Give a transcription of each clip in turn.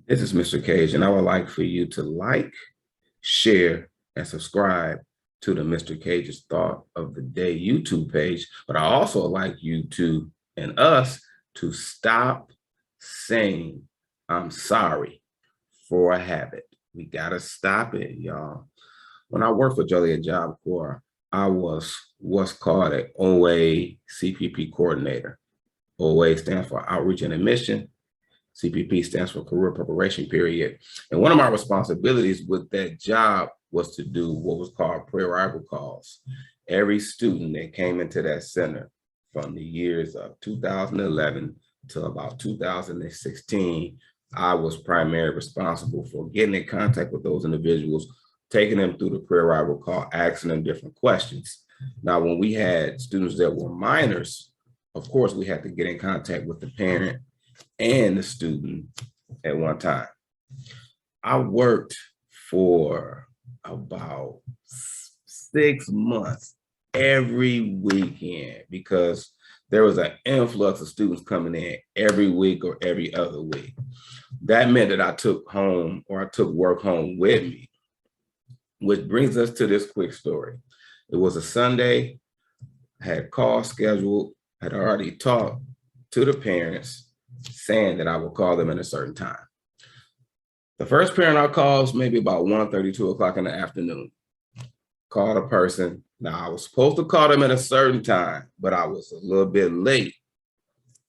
This is Mr. Cage, and I would like for you to like, share, and subscribe to the Mr. Cage's Thought of the Day YouTube page. But I also like you to and us to stop saying I'm sorry for a habit. We gotta stop it, y'all. When I worked for Joliet Job Corps, I was what's called an OA CPP coordinator. OA stands for Outreach and Admission. CPP stands for Career Preparation Period. And one of my responsibilities with that job was to do what was called pre-arrival calls. Every student that came into that center from the years of 2011 to about 2016, I was primarily responsible for getting in contact with those individuals, taking them through the pre-arrival call, asking them different questions. Now, when we had students that were minors, of course, we had to get in contact with the parent and the student at one time. I worked for about 6 months every weekend because there was an influx of students coming in every week or every other week. That meant that I took work home with me, which brings us to this quick story. It was a Sunday, I had calls scheduled, had already talked to the parents saying that I would call them at a certain time. The first parent I called was maybe about 1:30, 2 o'clock in the afternoon. Called a person. Now I was supposed to call them at a certain time, but I was a little bit late.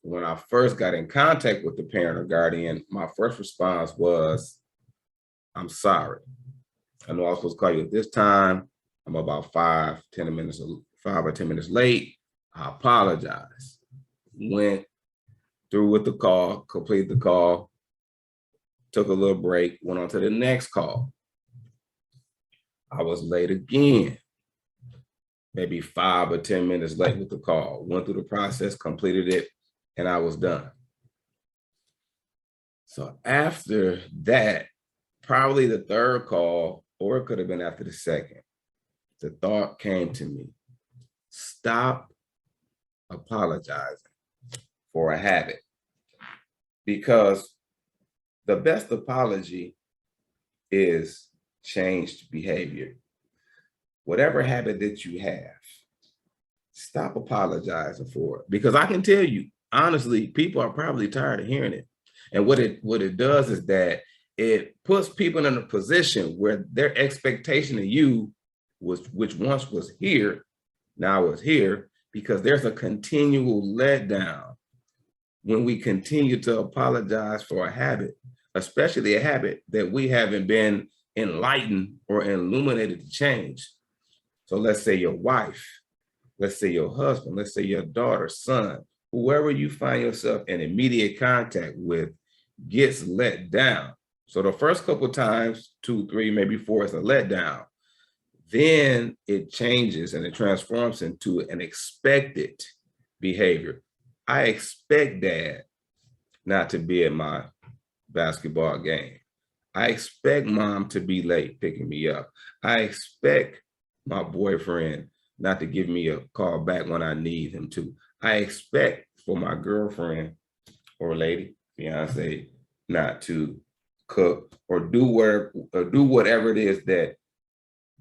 When I first got in contact with the parent or guardian, my first response was, I'm sorry. I know I was supposed to call you at this time. I'm about 5 or 10 minutes late. I apologize. Went through with the call, completed the call, took a little break, went on to the next call. I was late again, maybe 5 or 10 minutes late with the call, went through the process, completed it, and I was done. So after that, probably the third call, or it could have been after the second, the thought came to me, stop apologizing for a habit. Because the best apology is changed behavior. Whatever habit that you have, stop apologizing for it. Because I can tell you, honestly, people are probably tired of hearing it. And what it does is that it puts people in a position where their expectation of you which once was here, now is here, because there's a continual letdown when we continue to apologize for a habit, especially a habit that we haven't been enlightened or illuminated to change. So let's say your wife, let's say your husband, let's say your daughter, son, whoever you find yourself in immediate contact with gets let down. So the first couple of times, 2, 3, maybe 4 is a letdown. Then it changes and it transforms into an expected behavior. I expect dad not to be at my basketball game. I expect mom to be late picking me up. I expect my boyfriend not to give me a call back when I need him to. I expect for my girlfriend or lady, fiance, not to cook or do whatever it is that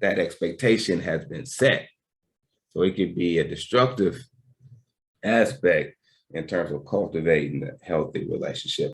expectation has been set. So it could be a destructive aspect in terms of cultivating a healthy relationship.